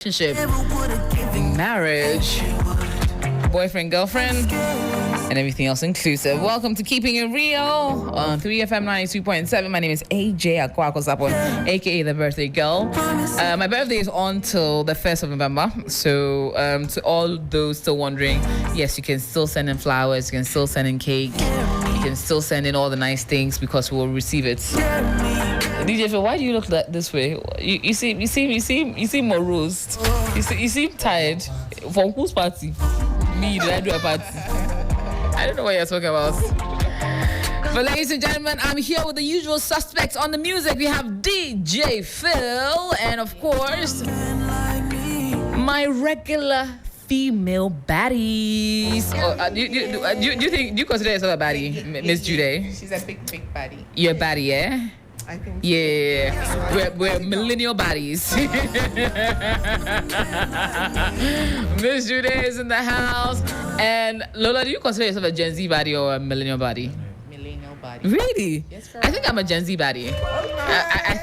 relationship, marriage, boyfriend, girlfriend, and everything else inclusive. Welcome to Keeping It Real on 3FM 92.7. My name is AJ Akwako-Sapon, aka the birthday girl. My birthday is on till the 1st of November. So to all those still wondering, yes, you can still send in flowers, you can still send in cake, you can still send in all the nice things because we'll receive it. DJ Phil, why do you look this way? You seem morose. You seem tired. For whose party? Me, did I do a party? I don't know what you're talking about. But ladies and gentlemen, I'm here with the usual suspects on the music. We have DJ Phil and of course my regular female baddies. Do you consider yourself a baddie, Miss Jude? She's a big baddie. You're a baddie, yeah? I think so. Yeah, we're millennial bodies. Miss Jude is in the house. And Lola, do you consider yourself a Gen Z body or a millennial body? Millennial body. Really? Yes, sir. I think I'm a Gen Z body. I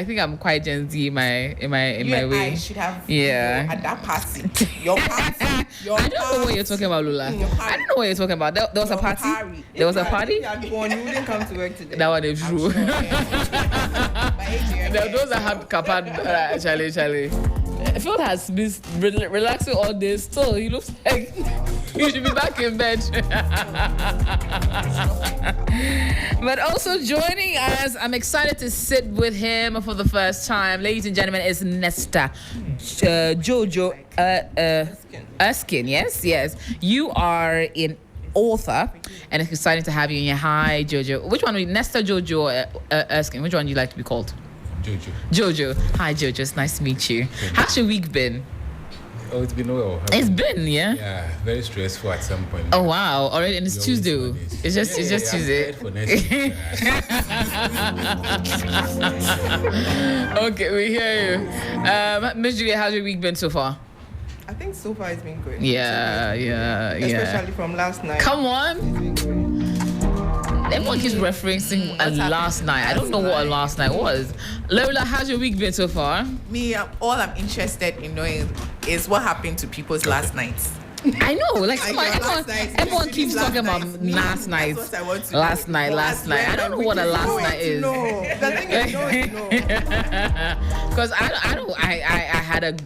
think I'm quite Gen Z in my way. I should have Yeah. at that party. Your party. I don't know what you're talking about, Lola. I don't know what you're talking about. There was a party. There was a party. You wouldn't come to work today. That one is true. Those that have kapad, Charlie. Phil has been relaxing all day. Still, he looks like he should be back in bed. But also joining us, I'm excited to sit with him for the first time. Ladies and gentlemen, is Nesta Jojo Erskine. Yes. You are an author, and it's exciting to have you in here. Hi, Jojo. Which one? Nesta Jojo Erskine. Which one do you like to be called? Jojo. Hi, Jojo. It's nice to meet you. How's your week been? Oh, it's been well. It's been, yeah? Yeah, very stressful at some point. Oh, wow. Already, and it's Tuesday. It's just Tuesday. For next week. Okay, we hear you. Miss Julia, how's your week been so far? I think so far it's been good. Yeah. Especially from last night. Come on. It's been good. Everyone keeps referencing a last night. I don't know what a last night was. Lola, how's your week been so far? Me, all I'm interested in knowing is what happened to people's last nights. I know, like everyone keeps talking about last night. Last night. I don't know what a last night is. The thing is, no. Because I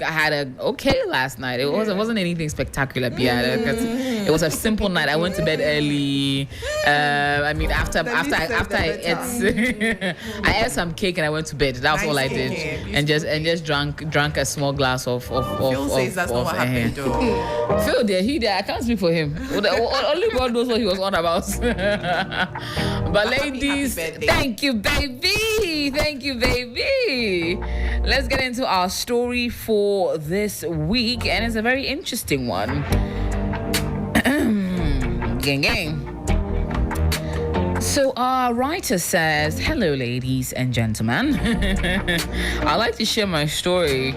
had a okay last night. It wasn't anything spectacular behind it. 'Cause it was a simple night. I went to bed early. After I ate, I ate some cake and I went to bed. That was all I did, and just drank a small glass of. Phil says that's not what happened though. Phil, I can't speak for him. Only God knows what he was on about. But ladies, thank you, baby. Let's get into our story for this week, and it's a very interesting one. Gang. So our writer says, hello ladies and gentlemen. I like to share my story,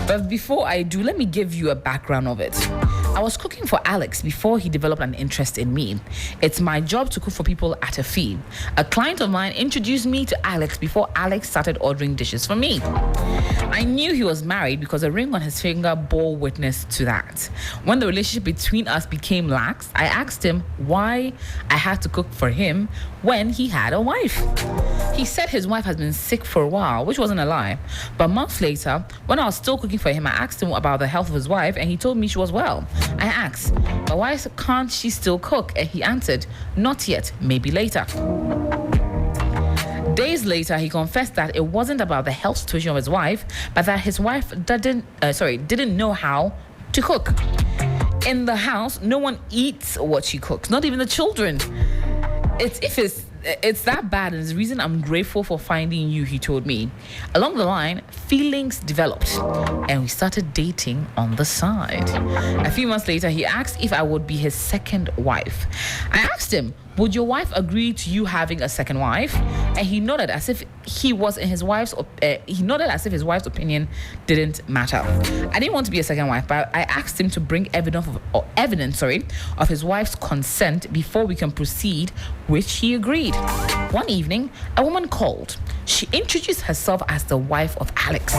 but before I do, let me give you a background of it. I was cooking for Alex before he developed an interest in me. It's my job to cook for people at a fee. A client of mine introduced me to Alex before Alex started ordering dishes for me. I knew he was married because a ring on his finger bore witness to that. When the relationship between us became lax, I asked him why I had to cook for him when he had a wife. He said his wife has been sick for a while, which wasn't a lie. But months later, when I was still cooking for him, I asked him about the health of his wife, and he told me she was well. I asked, but why can't she still cook? And he answered, not yet, maybe later. Days later, he confessed that it wasn't about the health situation of his wife, but that his wife didn't know how to cook. In the house, no one eats what she cooks, not even the children. It's that bad, and it's the reason I'm grateful for finding you, he told me. Along the line, feelings developed, and we started dating on the side. A few months later, he asked if I would be his second wife. I asked him, would your wife agree to you having a second wife? And he nodded as if his wife's opinion didn't matter. I didn't want to be a second wife, but I asked him to bring evidence of his wife's consent before we can proceed, which he agreed. One evening, a woman called. She introduced herself as the wife of Alex.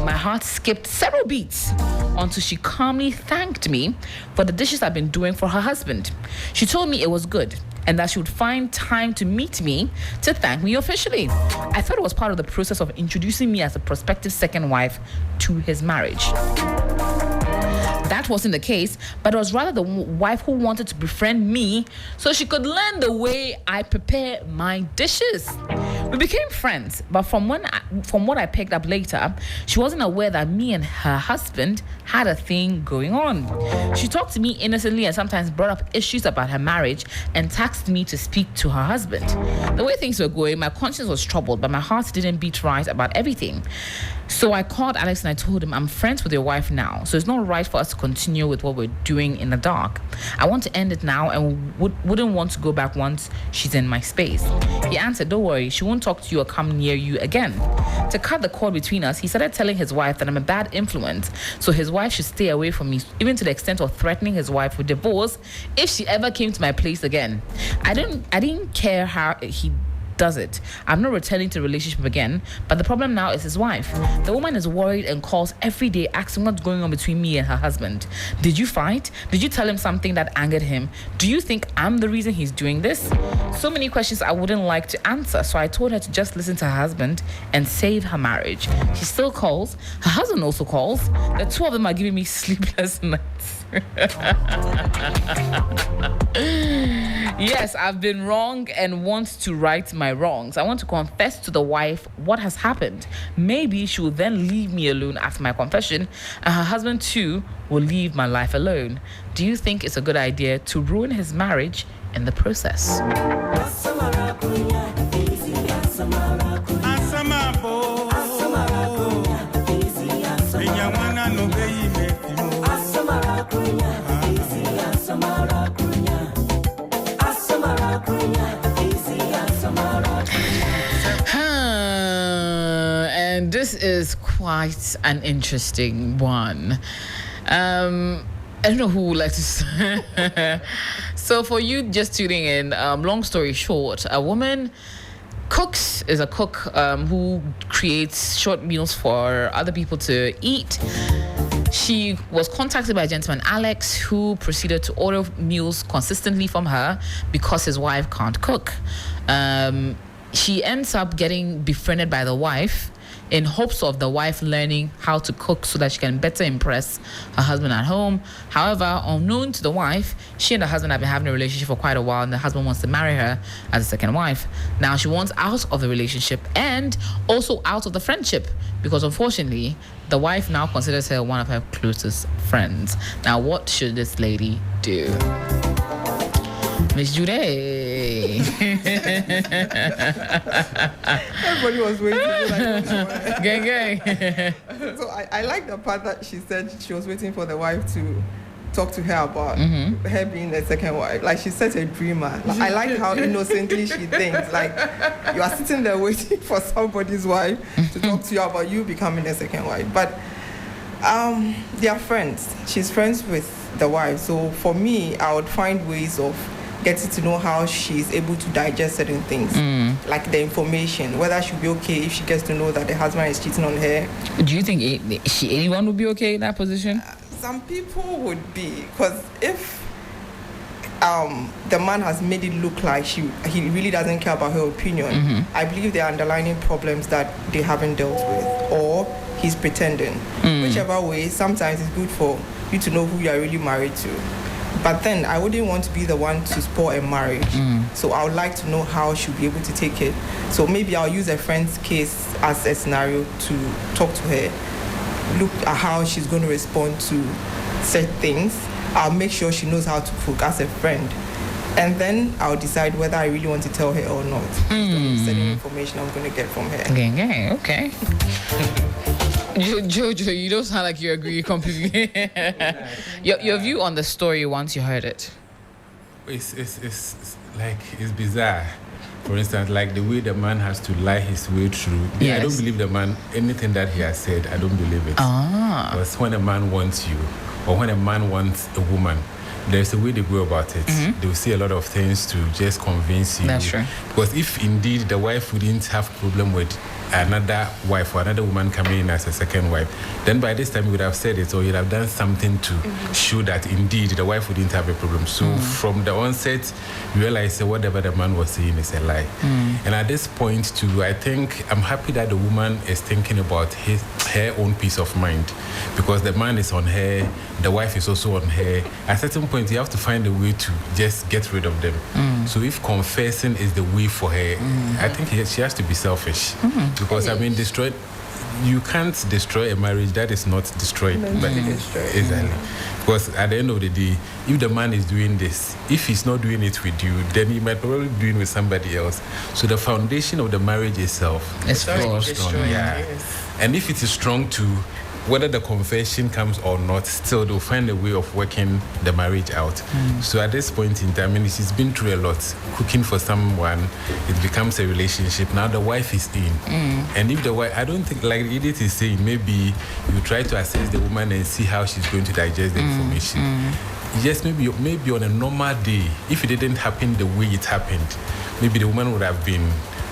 My heart skipped several beats until she calmly thanked me for the dishes I've been doing for her husband. She told me it was good and that she would find time to meet me to thank me officially. I thought it was part of the process of introducing me as a prospective second wife to his marriage. That wasn't the case, but it was rather the wife who wanted to befriend me so she could learn the way I prepare my dishes. We became friends, but from what I picked up later, she wasn't aware that me and her husband had a thing going on. She talked to me innocently and sometimes brought up issues about her marriage and tasked me to speak to her husband. The way things were going, my conscience was troubled, but my heart didn't beat right about everything. So I called Alex and I told him, I'm friends with your wife now, so it's not right for us to continue with what we're doing in the dark. I want to end it now and wouldn't want to go back once she's in my space. He answered, don't worry, she won't talk to you or come near you again. To cut the cord between us, he started telling his wife that I'm a bad influence, so his wife should stay away from me, even to the extent of threatening his wife with divorce if she ever came to my place again. I didn't care how he does it. I'm not returning to the relationship again, but the problem now is his wife. The woman is worried and calls every day asking what's going on between me and her husband. Did you fight? Did you tell him something that angered him? Do you think I'm the reason he's doing this? So many questions I wouldn't like to answer, so I told her to just listen to her husband and save her marriage. She still calls. Her husband also calls. The two of them are giving me sleepless nights. Yes, I've been wrong and want to right my wrongs. I want to confess to the wife what has happened. Maybe she will then leave me alone after my confession, and her husband too will leave my life alone. Do you think it's a good idea to ruin his marriage in the process? And this is quite an interesting one. I don't know who would like to say. So for you just tuning in, long story short, a woman is a cook who creates short meals for other people to eat. She was contacted by a gentleman, Alex, who proceeded to order meals consistently from her because his wife can't cook. She ends up getting befriended by the wife in hopes of the wife learning how to cook so that she can better impress her husband at home. However, unknown to the wife, she and her husband have been having a relationship for quite a while, and the husband wants to marry her as a second wife. Now she wants out of the relationship and also out of the friendship because unfortunately, the wife now considers her one of her closest friends. Now, what should this lady do? Miss Jude. Everybody was waiting. Gang. So I like the part that she said she was waiting for the wife to talk to her about her being the second wife. Like, she's such a dreamer. Like, I like how innocently she thinks. Like, you are sitting there waiting for somebody's wife to talk to you about you becoming the second wife. But they are friends. She's friends with the wife. So for me, I would find ways of getting to know how she's able to digest certain things, like the information, whether she'll be okay if she gets to know that the husband is cheating on her. Do you think anyone would be okay in that position? Some people would be, because if the man has made it look like he really doesn't care about her opinion, I believe there are underlying problems that they haven't dealt with, or he's pretending. Whichever way, sometimes it's good for you to know who you are really married to. But then I wouldn't want to be the one to spoil a marriage. So I would like to know how she'll be able to take it. So maybe I'll use a friend's case as a scenario to talk to her, look at how she's going to respond to certain things. I'll make sure she knows how to cook as a friend. And then I'll decide whether I really want to tell her or not. Certain information I'm going to get from her. Okay. Jojo, you don't sound like you agree completely. Your view on the story once you heard it. It's like, it's bizarre. For instance, like the way the man has to lie his way through. Yes. I don't believe the man, anything that he has said, I don't believe it. Because when a man wants you, or when a man wants a woman, there's a way they go about it. They will say a lot of things to just convince you. That's true. Because if indeed the wife wouldn't have problem with another wife or another woman coming in as a second wife, then by this time you would have said it, or you'd have done something to show that indeed the wife wouldn't have a problem. So from the onset, you realize that whatever the man was saying is a lie. And at this point too, I think I'm happy that the woman is thinking about her own peace of mind, because the man is on her, the wife is also on her. At a certain point, you have to find a way to just get rid of them. So if confessing is the way for her, I think she has to be selfish. Because I mean, you can't destroy a marriage that is not destroyed. Exactly. Because at the end of the day, if the man is doing this, if he's not doing it with you, then he might probably be doing it with somebody else. So the foundation of the marriage itself is strong. And if it is strong too, whether the confession comes or not, still they'll find a way of working the marriage out. So at this point in time, I mean, she's been through a lot. Cooking for someone, it becomes a relationship. Now the wife is in. And if the wife, I don't think, like Edith is saying, maybe you try to assess the woman and see how she's going to digest the information. Yes, maybe on a normal day, if it didn't happen the way it happened, maybe the woman would have been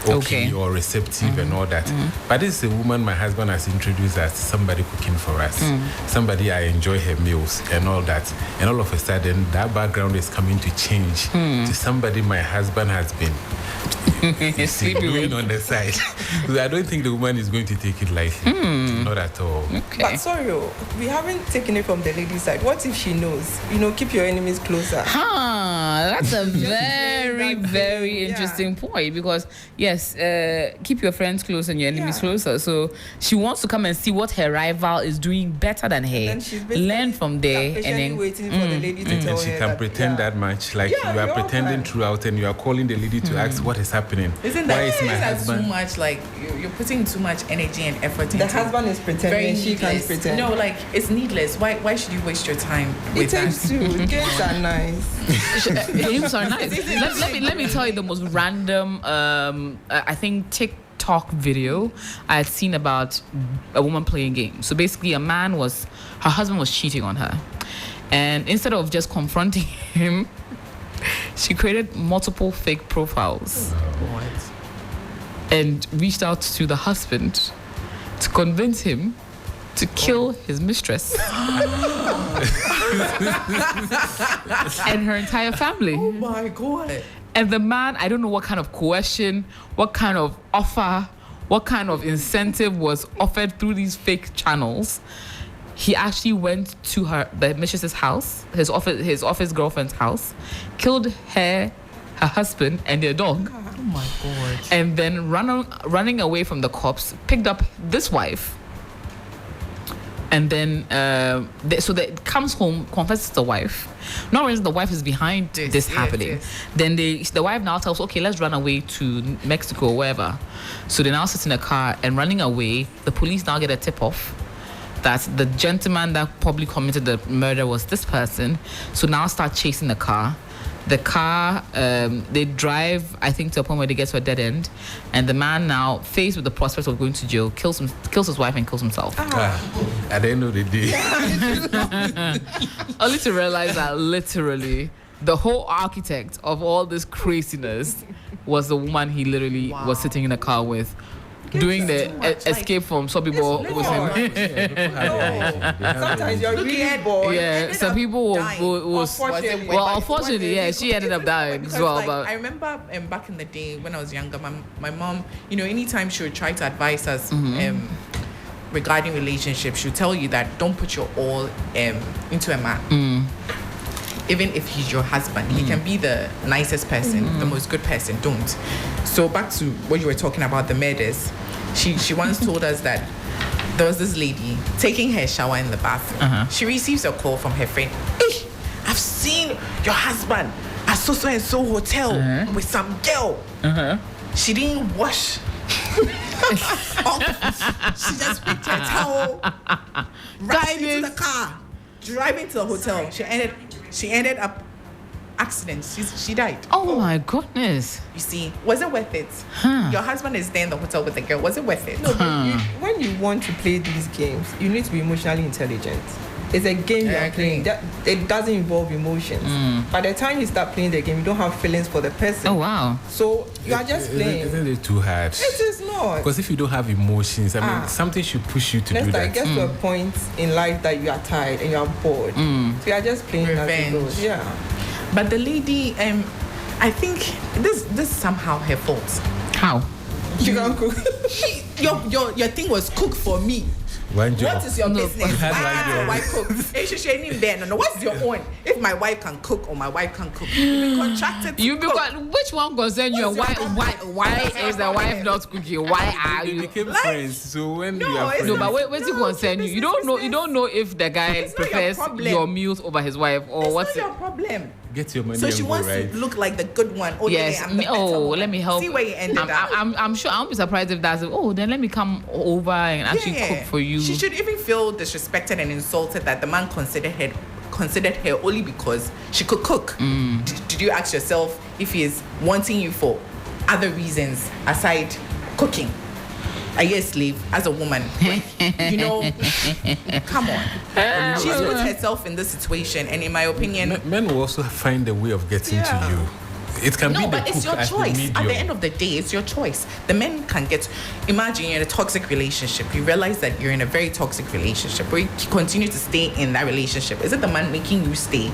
okay or receptive and all that. But this is a woman my husband has introduced as somebody cooking for us, somebody I enjoy her meals and all that. And all of a sudden, that background is coming to change to somebody my husband has been doing on the side. So I don't think the woman is going to take it lightly. Not at all. Okay. But sorry, we haven't taken it from the lady's side. What if she knows? Keep your enemies closer. That's a very, very interesting point, because yes, keep your friends close and your enemies closer. So she wants to come and see what her rival is doing better than her. Learn from there, and then waiting for the lady to tell her. She can pretend that much, like you are pretending throughout, and you are calling the lady to ask what is happening. Isn't that too much? Like you're putting too much energy and effort into. The husband is pretending. She can't pretend. No, like it's needless. Why should you waste your time with that? It takes two. Games are nice. Games are nice. Let me tell you the most random. I think TikTok video I had seen about a woman playing games. So basically, her husband was cheating on her, and instead of just confronting him, she created multiple fake profiles and reached out to the husband to convince him to kill his mistress and her entire family. Oh my God. And the man, I don't know what kind of coercion, what kind of offer, what kind of incentive was offered through these fake channels. He actually went to the mistress's house, his office girlfriend's house, killed her husband, and their dog. Oh my God. And then running away from the cops, picked up this wife. And then, so that comes home, confesses to the wife. Not really, the wife is behind this happening. Yes. Then the wife now tells, okay, let's run away to Mexico or wherever. So they now sit in a car and running away. The police now get a tip-off that the gentleman that probably committed the murder was this person. So now start chasing the car. The car, they drive, I think, to a point where they get to a dead end. And the man now, faced with the prospect of going to jail, kills his wife and kills himself. At the end of the day. Only to realize that literally the whole architect of all this craziness was the woman he literally was sitting in a car with, doing the escape from some people with him. Sometimes you're really bored. Yeah, some people will unfortunately, she ended up dying as well. But I remember back in the day when I was younger, my mom, anytime she would try to advise us regarding relationships, she would tell you that don't put your all into a man. Even if he's your husband, he can be the nicest person, the most good person. Don't. So back to what you were talking about, the murders. She once told us that there was this lady taking her shower in the bathroom. She receives a call from her friend. Hey, I've seen your husband at so and so hotel with some girl. She didn't wash. She just picked her towel, rushed into the car, driving to the hotel. She ended up accident. She died. Oh my goodness. You see, was it worth it? Your husband is there in the hotel with the girl. Was it worth it? No, but when you want to play these games, you need to be emotionally intelligent. It's a game I you're agree. playing. It doesn't involve emotions. By the time you start playing the game, you don't have feelings for the person. Oh wow. So you are just playing. Isn't it too hard? It is not. Because if you don't have emotions, I mean, something should push you to do Next time, that. it gets to a point in life that you are tired and you are bored. So you are just playing as it Revenge. goes. Yeah. But the lady, I think this is somehow her fault. How? You can cook. Your thing was cook for me. One job. What is your business? You had Why one can't job. your wife cook? No, what's your own? If my wife can cook or my wife can cook, you be contracted to You cook. because which one concern you? What's And your why problem? is the wife not cooking? Why are They you? became Like- friends. So when No, you are it's friends, No, not- but what's it No, concern you? You business, don't know. You business. don't know if the guy It's not your prefers problem. your meals over his wife or It's what's not it. your problem. get your money So and she go, wants right? to look like the good one. Oh, Yes. yeah, I'm the better Oh, one. let me help. See where you ended up. I'm sure. I won't be surprised if that's. Oh, then let me come over and actually cook for you. She should even feel disrespected and insulted that the man considered her only because she could cook. Did you ask yourself if he is wanting you for other reasons aside cooking? Are you a slave as a woman? You know, come on. She's put herself in this situation, and in my opinion, Men will also find a way of getting to you. It can be no, the but it's cook your as the choice. medium. At the end of the day, it's your choice. The men can get. Imagine you're in a toxic relationship. You realize that you're in a very toxic relationship, where you continue to stay in that relationship. Is it the man making you stay?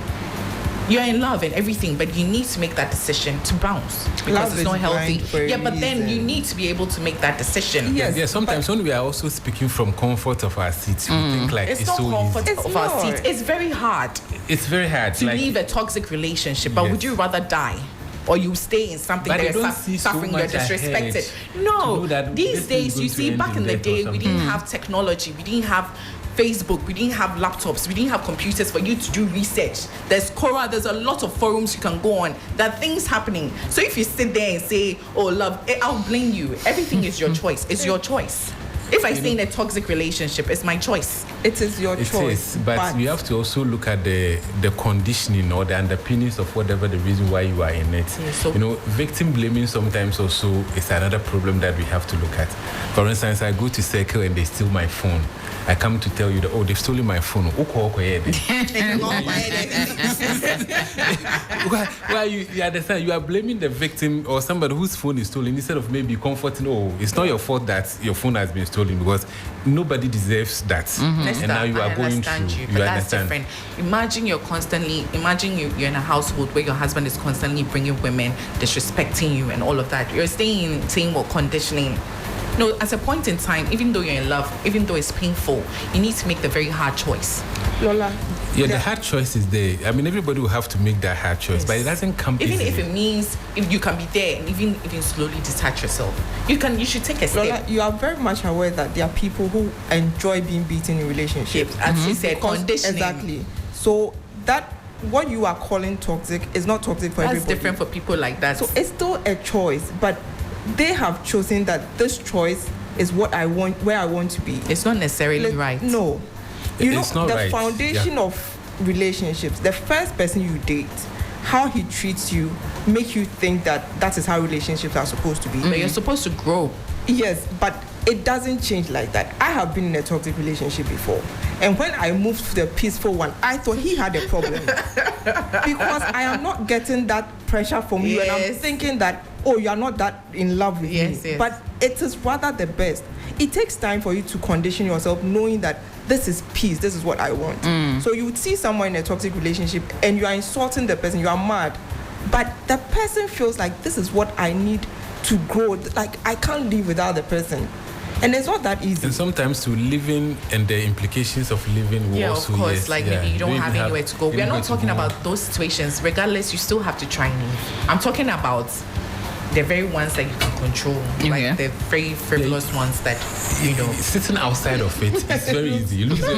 You're in love and everything, but you need to make that decision to bounce because Love it's is not healthy. blind for a Yeah, but then reason. you need to be able to make that decision. Yes. Yeah, sometimes when we are also speaking from comfort of our seats, we think like It's it's, not so comfort easy. It's of our not. seats. It's very hard It's very hard. to like, leave a toxic relationship, but Yes. would you rather die? Or you stay in something But that you you're don't see so suffering, you're much ahead disrespected. to No, know that these this is days, you going to see, end back in in the death or day, we something. didn't have technology, we didn't have Facebook, we didn't have laptops, we didn't have computers for you to do research. There's Quora, there's a lot of forums you can go on. There are things happening. So if you sit there and say, oh, love, I'll blame you. Everything is your choice. It's your choice. If I stay in a toxic relationship, it's my choice. It is your It choice. is, but you have to also look at the conditioning or the underpinnings of whatever the reason why you are in it. Yeah, so- You know, victim blaming sometimes also is another problem that we have to look at. For instance, I go to Circle and they steal my phone. I come to tell you that, oh, they've stolen my phone. Why you understand? You are blaming the victim or somebody whose phone is stolen instead of maybe comforting, oh, it's not your fault that your phone has been stolen because nobody deserves that. And now you are going through. You, but that's different. Imagine you're in a household where your husband is constantly bringing women, disrespecting you and all of that. You're saying what conditioning. No, at a point in time, even though you're in love, even though it's painful, you need to make the very hard choice. Lola. Yeah, the hard choice is there. I mean, everybody will have to make that hard choice, but it doesn't come Even easily. if it means if you can be there and even slowly detach yourself, you should take a step. Lola, you are very much aware that there are people who enjoy being beaten in relationships. As she said, Because- conditioning. Exactly. So that what you are calling toxic is not toxic for That's everybody. different for people like that. So it's still a choice, but they have chosen that this choice is what I want, where I want to be. It's not necessarily right. No. You know, It's not the right. foundation Yeah. of relationships, the first person you date, how he treats you, make you think that is how relationships are supposed to be. But you're supposed to grow. Yes, but it doesn't change like that. I have been in a toxic relationship before. And when I moved to the peaceful one, I thought he had a problem. Because I am not getting that pressure from you. And I'm Yes. thinking that, oh, you are not that in love with Yes, me. yes. But it is rather the best. It takes time for you to condition yourself knowing that this is peace, this is what I want. So you would see someone in a toxic relationship and you are insulting the person, you are mad. But the person feels like this is what I need to grow. Like I can't live without the person. And it's not that easy. And sometimes to living and the implications of living will Yeah, also, of course. yes, Like yeah, maybe you don't even have anywhere to go. We are anywhere not to talking go. about those situations. Regardless, you still have to try and leave. I'm talking about the very ones that you can control, Okay. like the very frivolous ones that you know. Sitting outside of it, it's very easy. You look very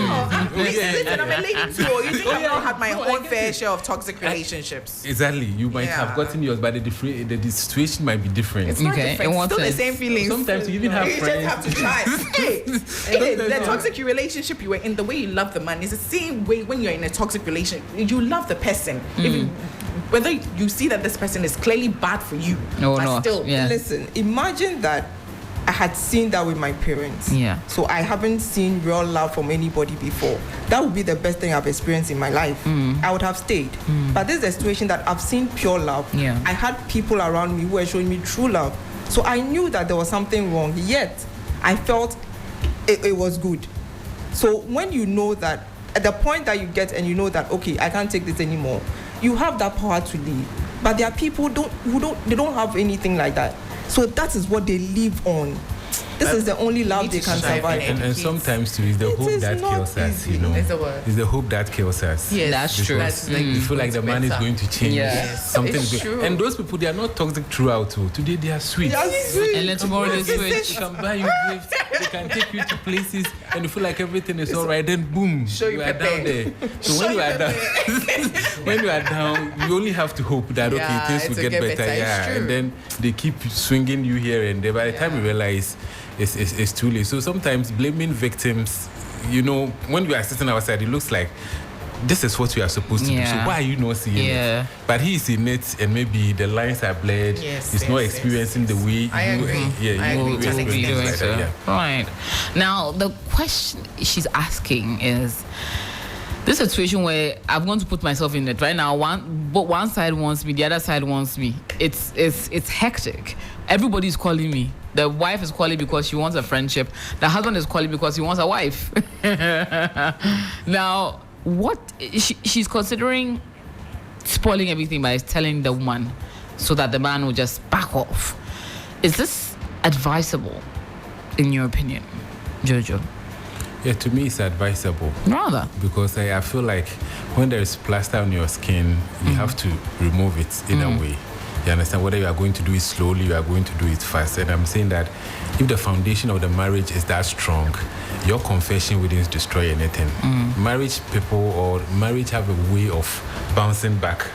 easy. Listen, I'm a lady too. You think I've not had my No, I own get fair it. share of toxic relationships? Exactly. You might Yeah. have gotten yours, but the situation might be different. It's not Okay, different. in what Still the sense? same feelings. Sometimes you even have You just friends. have to try. Hey, the toxic relationship you were in, the way you love the man is the same way when you're in a toxic relationship. You love the person. Whether you see that this person is clearly bad for you, No, but no, still, yeah. Listen, imagine that I had seen that with my parents. Yeah. So I haven't seen real love from anybody before. That would be the best thing I've experienced in my life. I would have stayed. But this is a situation that I've seen pure love. Yeah. I had people around me who were showing me true love. So I knew that there was something wrong, yet I felt it was good. So when you know that, at the point that you get and you know that, okay, I can't take this anymore, you have that power to leave. But there are people who don't have anything like that. So that is what they live on. This is the only love they can survive. And sometimes too, it's the hope that kills us, you know. It's the hope that kills us. Yes, that's true. That's like You feel like the man is going to change. Yes. Something It's is going. true. And those people, they are not toxic throughout. Too. Today they are sweet. And then tomorrow they They switch. can buy you gifts. They can take you to places, and you feel like everything is all right. Then boom, Show you are Pepe. down there. So when you are down, when you are down, you only have to hope that Yeah, things it will will get get better. better. It's Yeah, true. and then they keep swinging you here and there. By the time you realize, it's too late. So sometimes blaming victims, you know, when you are sitting outside, it looks like this is what you are supposed to do. So Yeah. why are you not seeing Yeah. it? But he is in it, and maybe the lines are blurred. Yes, He's not yes, experiencing the way I you. agree. Yeah, I you agree to an experience extent. things like that, yeah. Right. Now, the question she's asking is this situation where I'm going to put myself in it right now. One side wants me, the other side wants me. It's hectic. Everybody's calling me. The wife is calling because she wants a friendship. The husband is calling because he wants a wife. Now, what she's considering spoiling everything by telling the woman so that the man will just back off. Is this advisable, in your opinion, Jojo? Yeah, to me, it's advisable. Rather. Because I feel like when there is plaster on your skin, you have to remove it in a way. You understand? Whether you are going to do it slowly, you are going to do it fast. And I'm saying that if the foundation of the marriage is that strong, your confession wouldn't destroy anything. Marriage people or marriage have a way of bouncing back.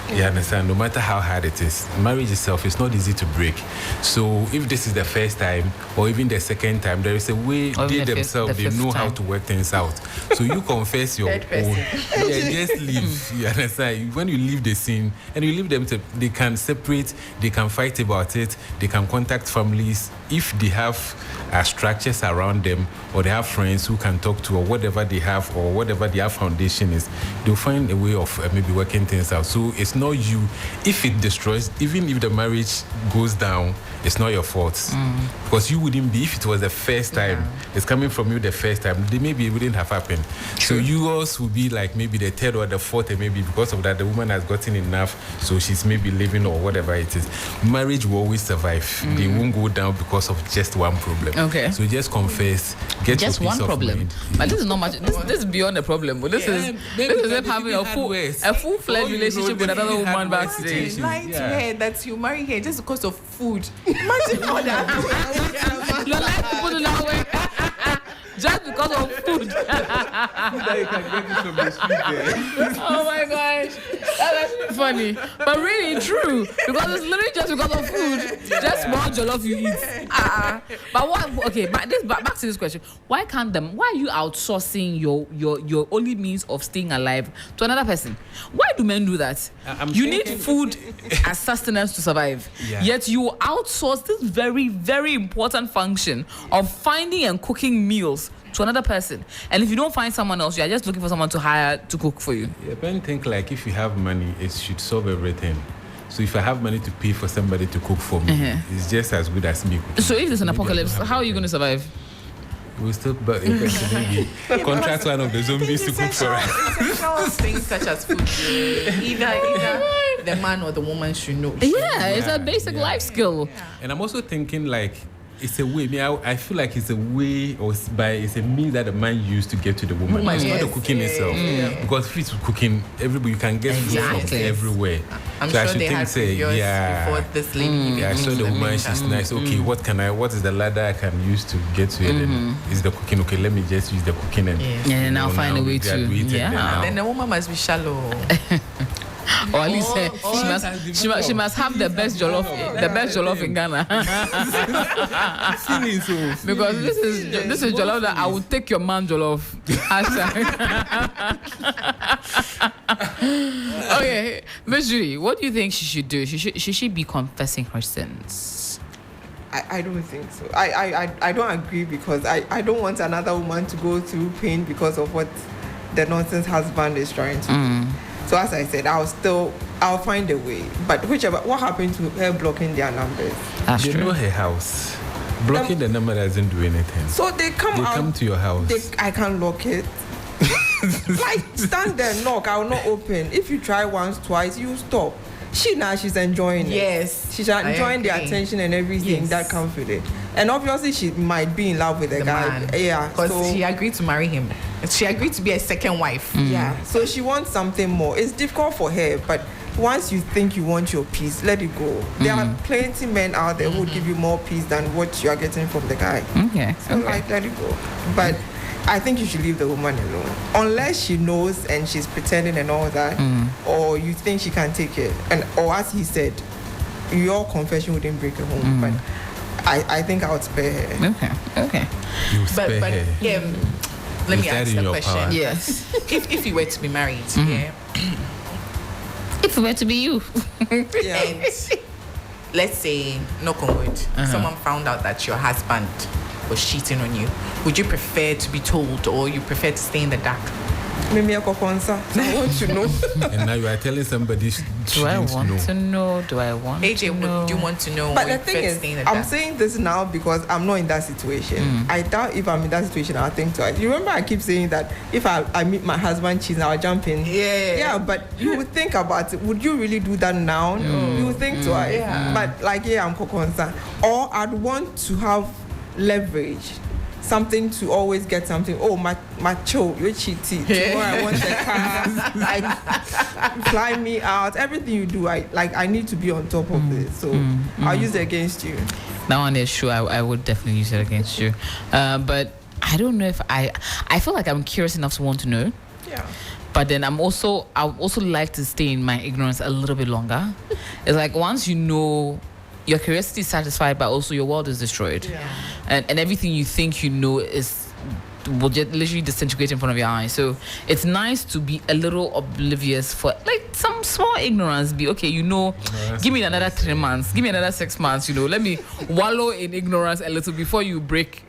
You understand? No matter how hard it is, marriage itself is not easy to break. So if this is the first time or even the second time, there is a way Or they even the themselves, they fifth know how time. to work things out. So you confess your own. Third person. Yeah, just leave. You understand? When you leave the scene and you leave them, they can separate, they can fight about it, they can contact families if they have structures around them or they have friends who can talk to or whatever they have or whatever their foundation is. They'll find a way of maybe working things out. So it's not you. If it destroys, even if the marriage goes down, it's not your fault. Because you wouldn't be, if it was the first time, it's coming from you the first time, maybe it wouldn't have happened. So yours would be like maybe the third or the fourth, and maybe because of that, the woman has gotten enough, so she's maybe living or whatever it is. Marriage will always survive. They won't go down because of just one problem. Okay. So just confess, get Just your one peace of problem. mind. But this is not much. This is beyond a problem. But this is it having a full-fledged relationship with another woman backstage. Lying to her that you marry her just because of food. Imagine all that. You like to put it that way. Just because of food. Oh my gosh. That's actually funny. But really true. Because it's literally just because of food. Just more jollof you eat. But what back to this question. Why are you outsourcing your only means of staying alive to another person? Why do men do that? You need food as sustenance to survive. Yeah. Yet you outsource this very, very important function of finding and cooking meals to another person. And if you don't find someone else, you are just looking for someone to hire to cook for you. Yeah, men think like if you have money, it should solve everything. So if I have money to pay for somebody to cook for me, it's just as good as me cooking. So if there's an Maybe I apocalypse, don't have how are you the going to survive? We still, but maybe contract one of the zombies to cook for us. Essential things such as food. Either the man or the woman should know. Yeah, it's a basic life skill. And I'm also thinking like it's a way. I feel like it's a way it's a means that the man used to get to the woman. It's not the cooking itself. Because if it's cooking, everybody you can get food from Exactly. everywhere. I'm so I sure should they think had before this lady. Yeah, I saw the woman, she's nice. Okay, what is the ladder I can use to get to it? And is the cooking okay? Let me just use the cooking and Yes. And then I'll find a now way we to graduate and yeah. Then the woman must be shallow. Or at least she must have the best jollof in Ghana. Because this is jollof that I would take your man jollof. Okay, Miss Judy, what do you think she should do? Should she be confessing her sins? I don't think so. I don't agree because I don't want another woman to go through pain because of what the nonsense husband is trying to do. So as I said, I'll find a way. But what happened to her blocking their numbers? That's They true. know her house. Blocking the number doesn't do anything. So they come to your house. I can't lock it. Like, stand there, knock, I will not open. If you try once, twice, you stop. She's enjoying it. Yes, She's enjoying the attention and everything that comes with it. And obviously, she might be in love with the guy. man. Yeah, Because she agreed to marry him. She agreed to be a second wife. Yeah, so she wants something more. It's difficult for her, but once you think you want your peace, let it go. There are plenty men out there who would give you more peace than what you are getting from the guy. Okay. So like, let it go. But I think you should leave the woman alone, unless she knows and she's pretending and all that, or you think she can take it. Or as he said, your confession wouldn't break her home. But I think I would spare her. Okay. You spare But her. let Is me that ask in the your question. power? Yes. If you were to be married, yeah, If it were to be you. Yeah. and let's say, knock on wood, someone found out that your husband was cheating on you, would you prefer to be told or you prefer to stay in the dark? Maybe I want to know. And now you are telling somebody Do I shouldn't want know. to know? Do I want to AJ, know? would you want to know? But or the you thing prefer to is, stay in the I'm dark? saying this now because I'm not in that situation. I doubt if I'm in that situation, I'll think twice. You remember I keep saying that if I meet my husband cheating, I'll jump in. Yeah, but you would think about it. Would you really do that now? You would think twice. Yeah. But like, I'm concerned. Or I'd want to have leverage. Something to always get something. Oh, my cho, you cheated. Tomorrow I want a car. Like, fly me out. Everything you do, I need to be on top of this. So I'll use it against you. That one is true. I would definitely use it against you. But I don't know if I feel like I'm curious enough to want to know. Yeah. But then I would also like to stay in my ignorance a little bit longer. It's like once you know, your curiosity is satisfied, but also your world is destroyed. Yeah. And everything you think you know will just literally disintegrate in front of your eyes. So it's nice to be a little oblivious for like some small ignorance. Be okay, give me another 3 months, give me another 6 months, let me wallow in ignorance a little before you break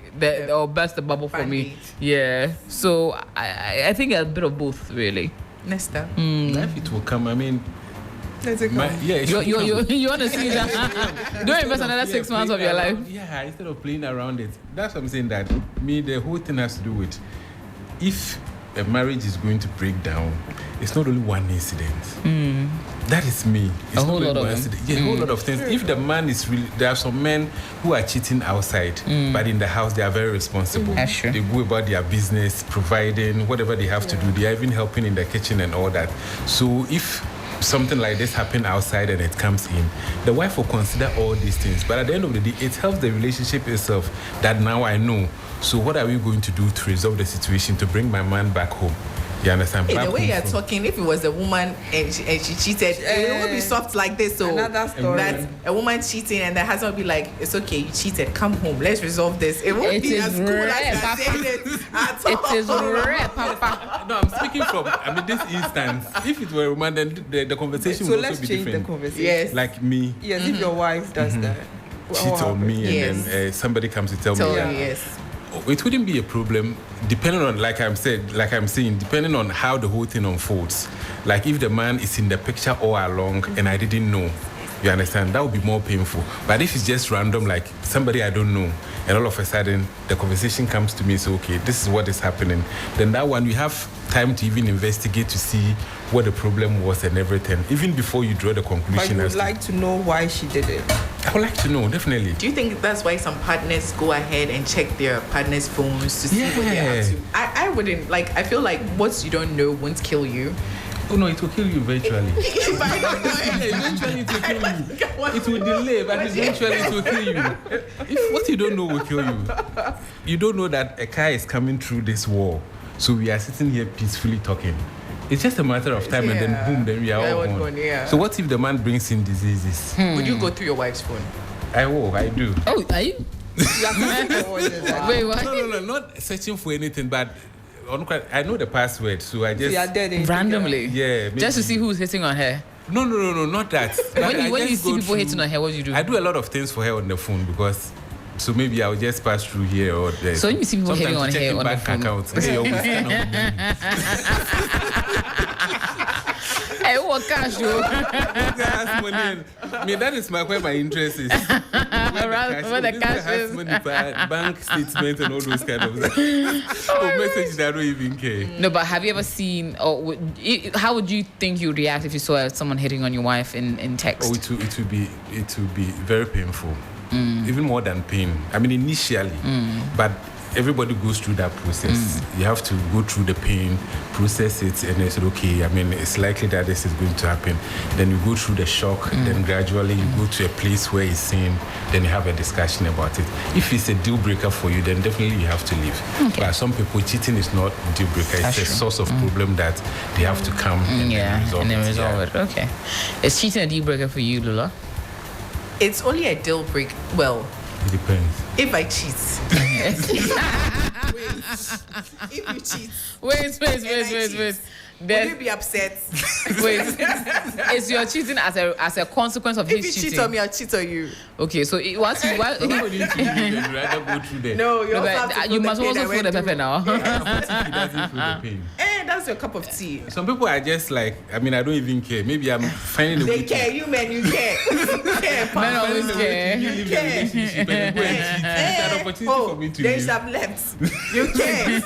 or burst the bubble for me. Yeah. So I think a bit of both, really. Nesta. Life, it will come. I mean, Let's go. You want to see that? Don't invest another 6 months of your life. Yeah, instead of playing around it. That's what I'm saying, that the whole thing has to do with if a marriage is going to break down, it's not only one incident. That is me. It's A whole not lot only of one them. incident. Yeah, a whole lot of things. If the man is really, there are some men who are cheating outside, but in the house they are very responsible. That's true. They go about their business, providing whatever they have to do. They are even helping in the kitchen and all that. So if something like this happen outside and it comes in, the wife will consider all these things. But at the end of the day, it helps the relationship itself that now I know. So what are we going to do to resolve the situation to bring my man back home? You understand? Hey, Back the way home you're from- talking, if it was a woman and she cheated, it would be soft like this. So Another story. that's a woman cheating and the husband will be like, it's okay, you cheated, come home, let's resolve this. It won't It be is as cool rare, as you're Papa. saying it at all. It is rare, Papa. No, I'm speaking from, this instance. If it were a woman, then the conversation So would let's also be change the different. conversation. Yes. Like me, Yes, if your wife does that. cheat on me, Yes. and then somebody comes to tell So me. yes. It wouldn't be a problem, depending on, like I'm saying, depending on how the whole thing unfolds. Like if the man is in the picture all along and I didn't know, you understand, that would be more painful. But if it's just random, like somebody I don't know, and all of a sudden the conversation comes to me, so okay, this is what is happening, then that one you have time to even investigate to see what the problem was and everything, even before you draw the But conclusion. you as would to- like to know why she did it. I would like to know, definitely. Do you think that's why some partners go ahead and check their partners' phones to see what they're up to? I wouldn't. Like, I feel like what you don't know won't kill you. Oh no, it will kill you eventually. But I don't know. Eventually it will kill you. It will delay, but eventually it will kill you. If what you don't know will kill you. You don't know that a car is coming through this wall. So we are sitting here peacefully talking. It's just a matter of time, and then boom, then we are all gone. Yeah. So what if the man brings in diseases? Would you go through your wife's phone? I will, I do. Oh, are you? Wait, what? No, not searching for anything, but I know the password, so I just You are dead in Randomly. yeah, maybe. Just to see who's hitting on her. No, not that. When you see people hitting on her, what do you do? I do a lot of things for her on the phone because. So maybe I'll just pass through here or there. So when you see people hitting on her on the phone. Accounts, hey, what cash you? That is where my interest is. Where the cash is. Money, bank statements and all those kind of messages that I don't even care. No, but have you ever seen, or how would you think you'd react if you saw someone hitting on your wife in text? Oh, it would be very painful. Even more than pain. I mean, initially, but everybody goes through that process. You have to go through the pain, process it, and they said, okay, I mean, it's likely that this is going to happen. Then you go through the shock, then gradually you go to a place where it's seen, then you have a discussion about it. If it's a deal breaker for you, then definitely you have to leave. Okay. But some people, cheating is not a deal breaker. It's a source of problem that they have to come and resolve it. Okay. Is cheating a deal breaker for you, Lula? It's only a deal break. Well, it depends. If I cheat. If you cheat. Wait. Would you be upset? Wait. Is your cheating as a consequence of his cheating? If you cheat on me, I'll cheat on you. Okay, so once you rather go through there. No, you must also feel the pepper now. That's your cup of tea. Some people are just like, I mean, I don't even care. Maybe I'm finding They care. You men, you care. Men always care. You care. For me to they have left. You care.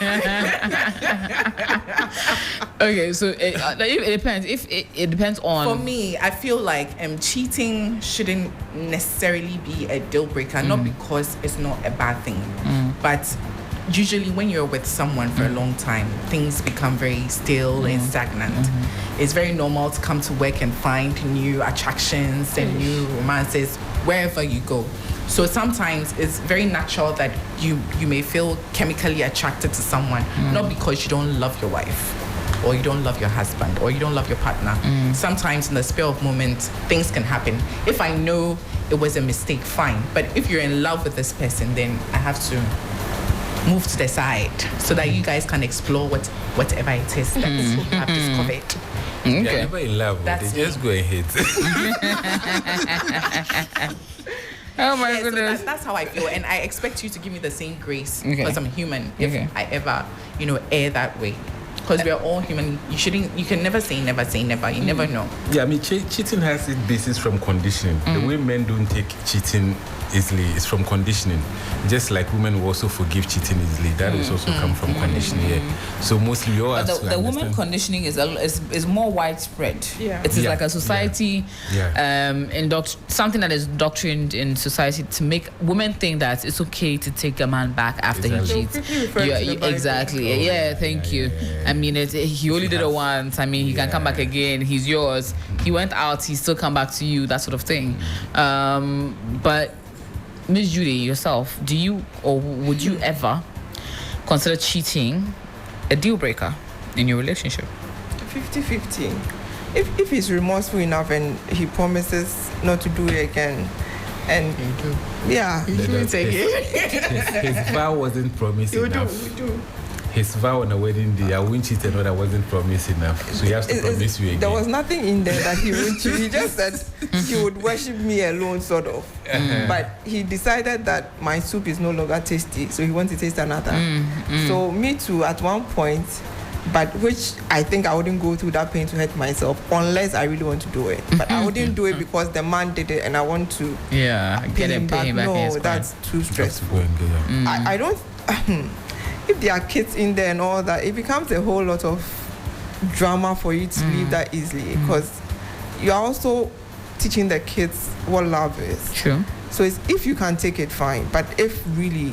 Okay, so it depends. If it depends on. For me, I feel like cheating shouldn't necessarily be a deal breaker, not because it's not a bad thing, but usually when you're with someone for a long time, things become very still and stagnant. It's very normal to come to work and find new attractions and new romances wherever you go. So sometimes it's very natural that you may feel chemically attracted to someone, not because you don't love your wife or you don't love your husband or you don't love your partner. Sometimes in the spur of moment, things can happen. If I know it was a mistake, fine. But if you're in love with this person, then I have to move to the side so that you guys can explore whatever it is that you have discovered. Okay. They're never in love. They just go and hit. Oh my goodness. So that's how I feel, and I expect you to give me the same grace because I'm human. If I ever, err that way, because we are all human. You can never say never. You never know. Yeah, I mean, cheating has its basis from conditioning. The way men don't take cheating easily is from conditioning. Just like women will also forgive cheating easily. That is also come from conditioning. Yeah. So mostly you all the woman conditioning is more widespread. Yeah. It is like a society, something that is doctrined in society to make women think that it's okay to take a man back after he cheats. Exactly. Thank you. I mean, he only did it once. I mean, he can come back again. He's yours. He went out. He still come back to you. That sort of thing. But Miss Judy, yourself, do you or would you ever consider cheating a deal breaker in your relationship? 50-50. If he's remorseful enough and he promises not to do it again, and you do. Yeah, you do it again. His vow wasn't promised enough. You do. His vow on the wedding day, I won't cheat and that wasn't promised enough. So he has to promise you again. There was nothing in there that he would cheat. He just said he would worship me alone, sort of. But he decided that my soup is no longer tasty, so he wants to taste another. So me too, at one point, but which I think I wouldn't go through that pain to hurt myself unless I really want to do it. But I wouldn't do it because the man did it and I want to pay him back. No, that's too stressful. I don't... If there are kids in there and all that, it becomes a whole lot of drama for you to leave that easily, because you're also teaching the kids what love is. True. So if you can take it, fine. But if really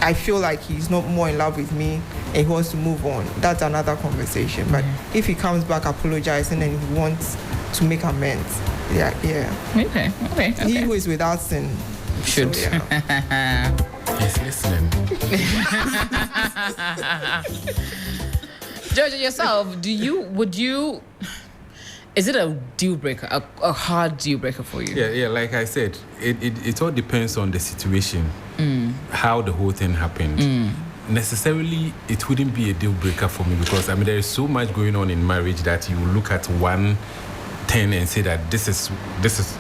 I feel like he's not more in love with me and he wants to move on, that's another conversation. But if he comes back apologizing and he wants to make amends, Okay. He who is without sin should. So, He's listening. Georgia, yourself, is it a deal breaker, a hard deal breaker for you? Yeah, like I said, it all depends on the situation, how the whole thing happened. Necessarily, it wouldn't be a deal breaker for me because, I mean, there is so much going on in marriage that you look at one turn and say that this is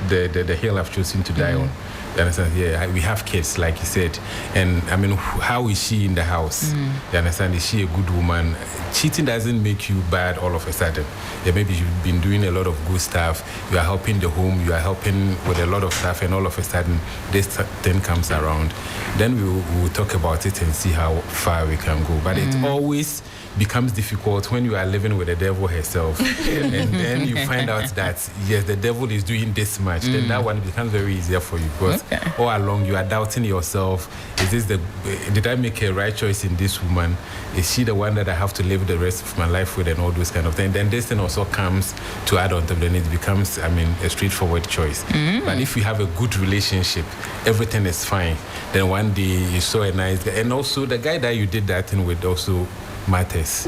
the hill I've chosen to die on. You understand? Yeah, we have kids, like you said. And I mean, how is she in the house? You understand? Is she a good woman? Cheating doesn't make you bad all of a sudden. Yeah, maybe you've been doing a lot of good stuff. You are helping the home. You are helping with a lot of stuff. And all of a sudden, this thing comes around. Then we will talk about it and see how far we can go. But it always becomes difficult when you are living with the devil herself. And then you find out that, yes, the devil is doing this much. Then that one becomes very easier for you because all along you are doubting yourself. Did I make a right choice in this woman? Is she the one that I have to live the rest of my life with and all those kind of things? Then this thing also comes to add on top. Then it becomes, a straightforward choice. But if you have a good relationship, everything is fine. Then one day you saw a nice guy. And also the guy that you did that thing with also matters.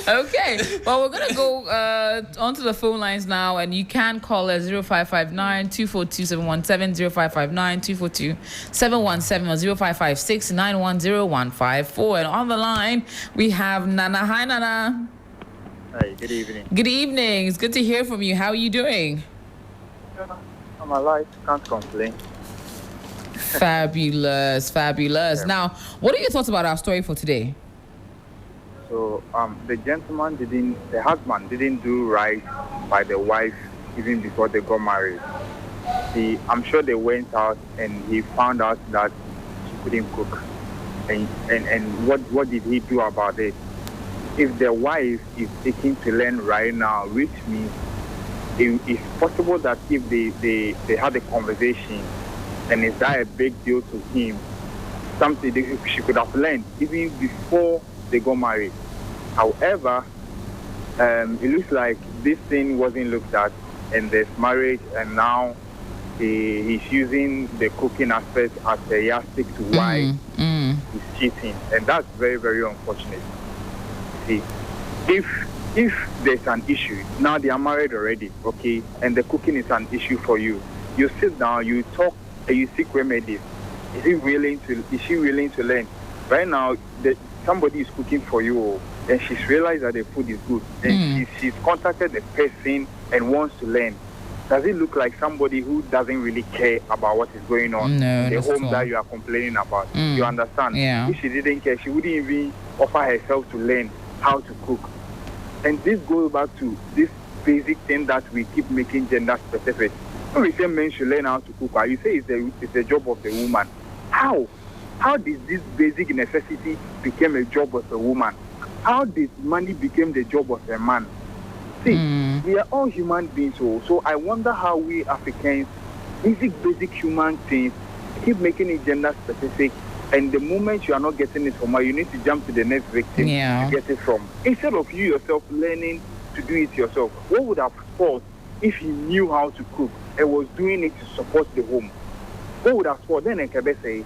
Okay, well, we're going to go onto the phone lines now, and you can call us 0559 242 717, 0559 242 717, or 0556 910154. And on the line, we have Nana. Hi, Nana. Hi, good evening. Good evening. It's good to hear from you. How are you doing? I'm alive. Can't complain. Fabulous. Yeah. Now, what are your thoughts about our story for today? So, the husband didn't do right by the wife even before they got married. I'm sure they went out and he found out that she couldn't cook. And what did he do about it? If the wife is taking to learn right now, which means it's possible that if they had a conversation, and is that a big deal to him? Something she could have learned even before they got married. However, it looks like this thing wasn't looked at, and there's marriage, and now he's using the cooking aspect as a yardstick to why he's cheating, and that's very, very unfortunate. See, if there's an issue, now they are married already, okay, and the cooking is an issue for you, you sit down, you talk, and you seek remedies. Is she willing to learn? Right now, somebody is cooking for you, and she's realized that the food is good, and she's contacted the person and wants to learn. Does it look like somebody who doesn't really care about what is going on in the home that you are complaining about? You understand? Yeah. If she didn't care, she wouldn't even offer herself to learn how to cook. And this goes back to this basic thing that we keep making gender specific. When we say men should learn how to cook, you say it's the job of the woman. How? How did this basic necessity become a job of a woman? How did money become the job of a man? See, we are all human beings, so I wonder how we Africans, basic human things, keep making it gender specific, and the moment you are not getting it from her, you need to jump to the next victim to get it from. Instead of you yourself learning to do it yourself, what would have thought if he knew how to cook and was doing it to support the home? What would have thought? Then Nkebe say,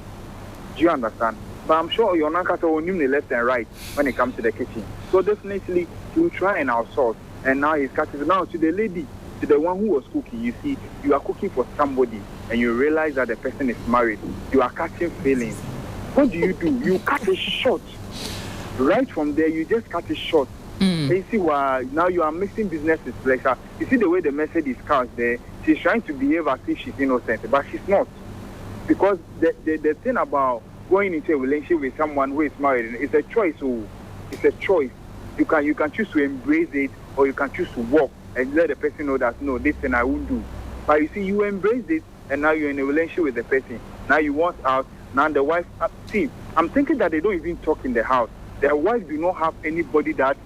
do you understand? But I'm sure your Nankasa will knew the left and right when it comes to the kitchen. So definitely, he'll try and outsource. And now he's cutting. Now to the lady, to the one who was cooking, you see, you are cooking for somebody and you realize that the person is married. You are catching feelings. What do? You cut it short. Right from there, you just cut it short. And you see, now you are mixing business with pleasure. You see the way the message is cast there. She's trying to behave as if she's innocent, but she's not. Because the thing about going into a relationship with someone who is married, it's a choice. So it's a choice. You can choose to embrace it, or you can choose to walk and let the person know that, no, this thing I won't do. But you see, you embrace it, and now you're in a relationship with the person. Now you want out. Now the wife, see, I'm thinking that they don't even talk in the house. Their wife do not have anybody that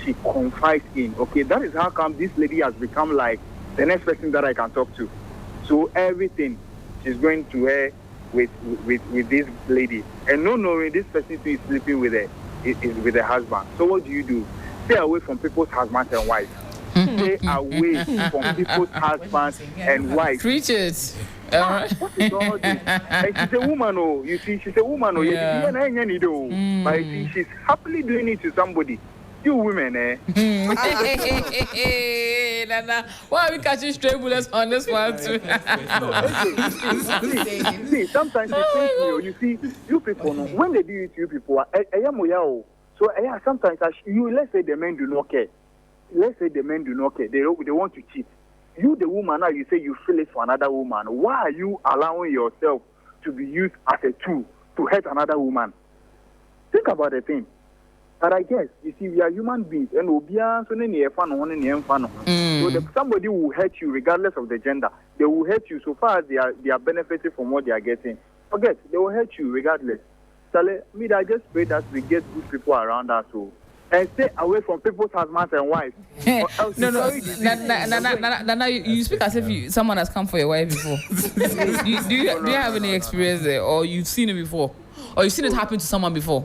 she confides in. Okay, that is how come this lady has become like the next person that I can talk to. So everything she's going to her with this lady, and no knowing this person is sleeping with her. Is with the husband. So what do? Stay away from people's husbands and wives. Stay away from people's husbands and wives. Preach it. What is all this? And she's a woman, you see, she's a woman, Yeah. But you see, she's happily doing it to somebody. You women, Nana, why are we catching stray bullets on this one too? See, sometimes you see, you people, when they do it to you people, So sometimes let's say the men do not care. Let's say the men do not care. They want to cheat. You, the woman, now you say you feel it for another woman. Why are you allowing yourself to be used as a tool to hurt another woman? Think about the thing. But I guess, you see, we are human beings, and somebody will hurt you regardless of the gender. They will hurt you so far as they are benefiting from what they are getting. Forget, they will hurt you regardless. So I just pray that we get good people around us and stay away from people's husbands and wives. No. You speak as if someone has come for your wife before. Do you have any experience there, or you've seen it before, or you've seen it happen to someone before?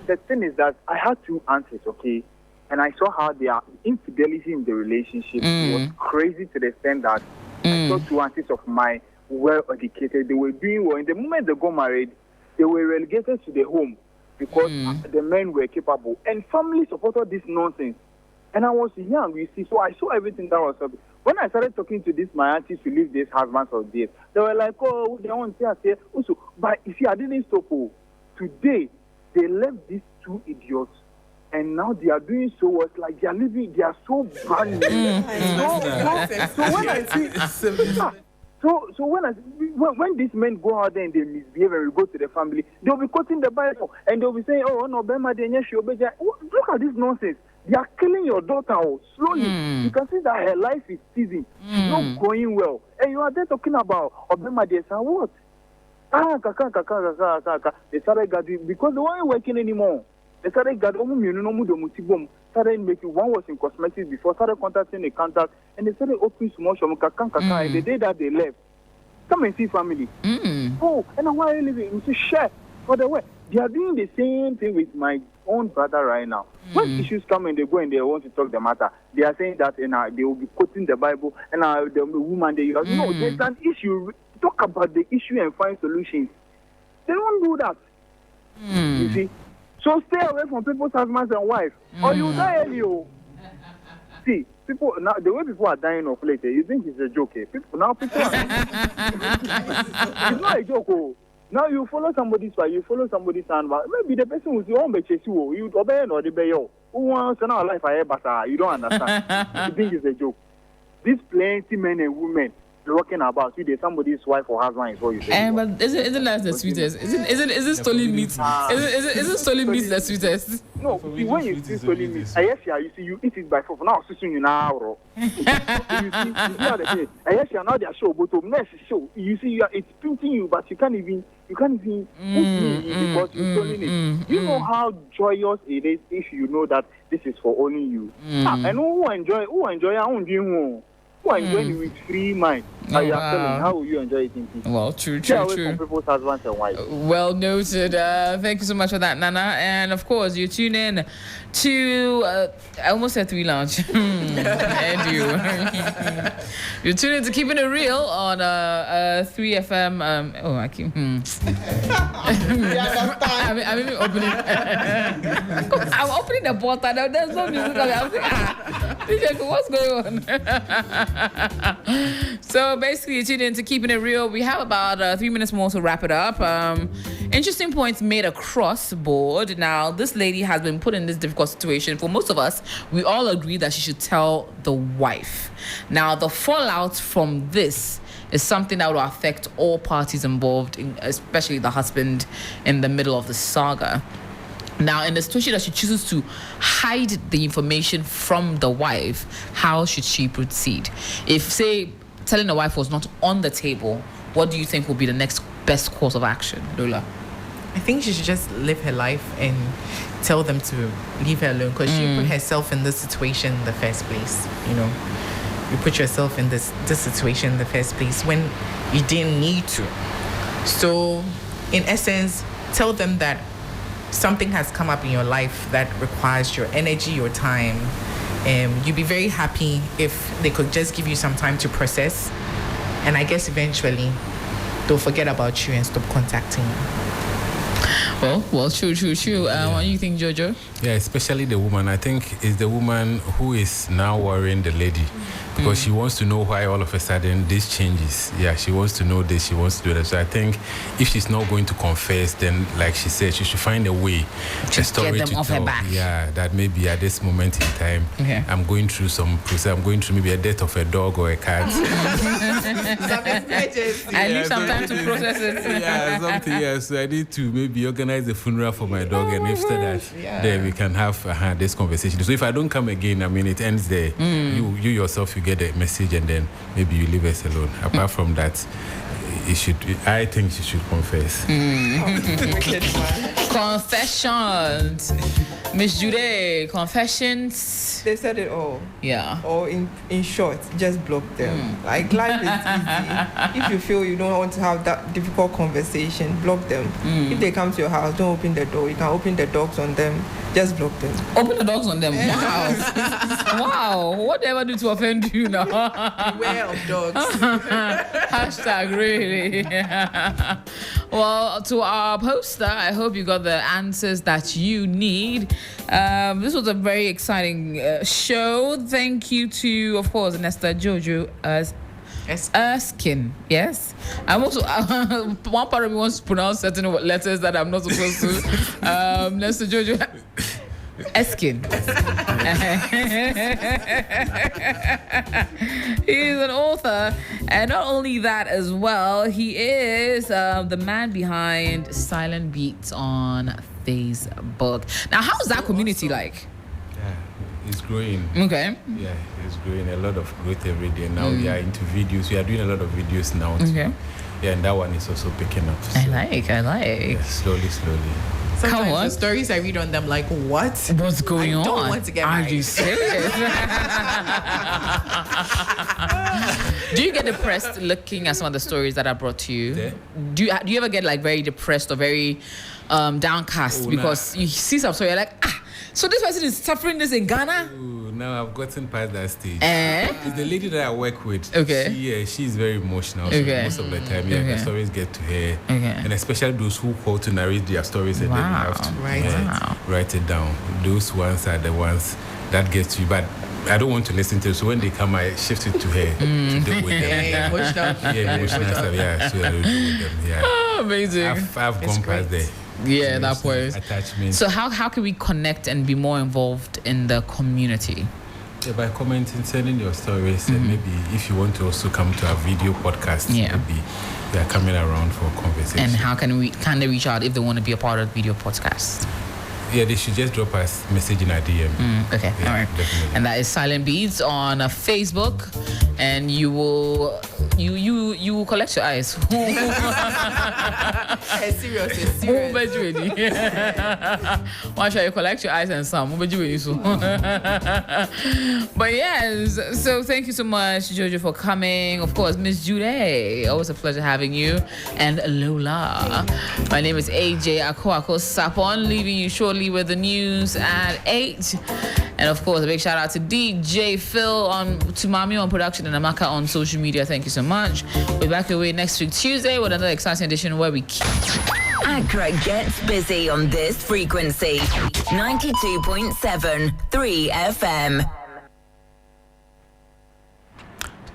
The thing is that I had 2 aunties, okay, and I saw how their infidelity in the relationship was crazy to the extent that I saw 2 aunties of mine well-educated. They were doing well. In the moment they got married, they were relegated to the home because the men were capable. And family supported this nonsense. And I was young, you see, so I saw everything that was happening. When I started talking to my aunties to leave these husbands or this, they were like, oh, they want to say, also. But you see, I didn't stop. Today, they left these 2 idiots, and now they are doing so well. It's like they are living, they are so brand new. So when I see, when these men go out there and they misbehave and we go to the family, they'll be quoting the Bible and they'll be saying, oh no, look at this nonsense. They are killing your daughter slowly. You can see that her life is seizing. She's not going well. And you are there talking about Obama, they say, what? They started gathering because they weren't working anymore. They started gathering. Started making, one was in cosmetics before, started contacting the contact, and they started opening small shop. And the day that they left, come and see family. Oh, and why are you living? You say, share. For the way, they are doing the same thing with my own brother right now. When issues come and they go and they want to talk the matter, they are saying that they will be quoting the Bible, and the woman, no, there's an issue. Talk about the issue and find solutions. They don't do that. You see? So stay away from people's husbands and wives, or you die early. See, people now, the way people are dying of late, you think it's a joke. People are it's not a joke. Now you follow somebody's wife, you follow somebody's son, maybe the person who's your own you obey or the bayo. Who wants to know life I but you don't understand. You think it's a joke. These plenty men and women talking about you, somebody's wife or husband is what you say. But isn't that the sweetest? Isn't stolen meat? Isn't stolen meat the sweetest? No, when you see stolen meat, you see you eat it by force. Now you now. You see the thing. Now they are show, but next show you see it's pinching you, but you can't even because you're stolen it. You know how joyous it is if you know that this is for only you. And who enjoy your own dream. Who are enjoying with free mind? How will you enjoy it in peace? Well, true. From people's husbands and wives. Well noted. Thank you so much for that, Nana. And of course, you tune in to I almost said 3 Lounge. And you tune in to Keeping It Real on 3FM. I keep. I'm even opening. I'm opening the bottle. There's no music. I'm like, what's going on? So basically, you tune in to Keeping It Real. We have about 3 minutes more to wrap it up. Interesting points made across board. Now, this lady has been put in this difficult situation. For most of us, we all agree that she should tell the wife. Now, the fallout from this is something that will affect all parties involved, especially the husband in the middle of the saga. Now, in the situation that she chooses to hide the information from the wife, how should she proceed? If, say, telling the wife was not on the table, what do you think will be the next best course of action, Lola? I think she should just live her life and tell them to leave her alone, because she put herself in this situation in the first place. You know, you put yourself in this situation in the first place when you didn't need to. So, in essence, tell them that something has come up in your life that requires your energy, your time. You'd be very happy if they could just give you some time to process. And I guess eventually they'll forget about you and stop contacting you. Well, true. What do you think, Jojo? Yeah, especially the woman. I think it's the woman who is now worrying the lady because she wants to know why all of a sudden this changes. Yeah, she wants to know this, she wants to do that. So I think if she's not going to confess, then like she said, she should find a way, a story get them to off tell. her back. Yeah, that maybe at this moment in time, I'm going through some process. I'm going through maybe a death of a dog or a cat. I need some time to process it. Yeah, something. Yeah, so I need to maybe organize a funeral for my dog, and after that, then we can have this conversation. So if I don't come again, I mean, it ends there. You yourself, you get the message, and then maybe you leave us alone. Apart from that, I think she should confess. Confessions. Miss Jude, confessions. They said it all. Yeah. Or in short, just block them. Like, life is easy. If you feel you don't want to have that difficult conversation, block them. If they come to your house, don't open the door. You can open the doors on them. Just block them. Open the doors on them. Wow. Wow. What did I ever do to offend you now? Beware of dogs. Hashtag really. Well, to our poster, I hope you got the answers that you need. This was a very exciting show. Thank you to, of course, Nesta Jojo Erskine. Yes. I'm also one part of me wants to pronounce certain letters that I'm not supposed to. Nesta Jojo Erskine. He's an author, and not only that as well, he is the man behind Silent Beats on Facebook. Now, how's that community like? Yeah, it's growing. Okay. Yeah, it's growing. A lot of growth every day. Now we are into videos. We are doing a lot of videos now too. Okay. Yeah, and that one is also picking up. So, I like. yeah, slowly. Sometimes Come on. the stories I read on them, like, what? What's going on? I don't want to get Are married. you serious? Do you get depressed looking at some of the stories that are brought to you? Yeah. Do you ever get like very depressed or very downcast because you see some story, you're like, so this person is suffering this in Ghana? Ooh, now I've gotten past that stage. Eh? It's the lady that I work with. Okay. She's very emotional. So Okay. most of the time, Okay. the stories get to her. Okay. And especially those who call to narrate their stories and then you Wow. have to Right. write it down. Those ones are the ones that get to you. But I don't want to listen to it. So when they come, I shift it to her to deal with them. Yeah, emotional. Yeah, emotional stuff. Yeah, so I don't deal with them. Yeah. Oh, amazing. I've gone past there. Yeah, that point. Attachment. So how can we connect and be more involved in the community? Yeah, by commenting, sending your stories, and maybe if you want to also come to our video podcast, maybe we are coming around for a conversation. And how can they reach out if they want to be a part of the video podcast? Yeah, they should just drop us message in our DM. Okay, Yeah, all right. definitely. And that is Silent Beats on Facebook, and you will collect your eyes. It's serious. It's serious. Why should you collect your eyes and some? But yes, so thank you so much, Jojo, for coming. Of course, Miss Jude, always a pleasure having you. And Lola. My name is AJ Akwako Sapon, leaving you shortly with the news at 8. And of course, a big shout out to DJ Phil to Mami on production and Amaka on social media. Thank you so much. We'll be back your way next week, Tuesday, with another exciting edition where we keep. Accra gets busy on this frequency. 92.7 3 FM.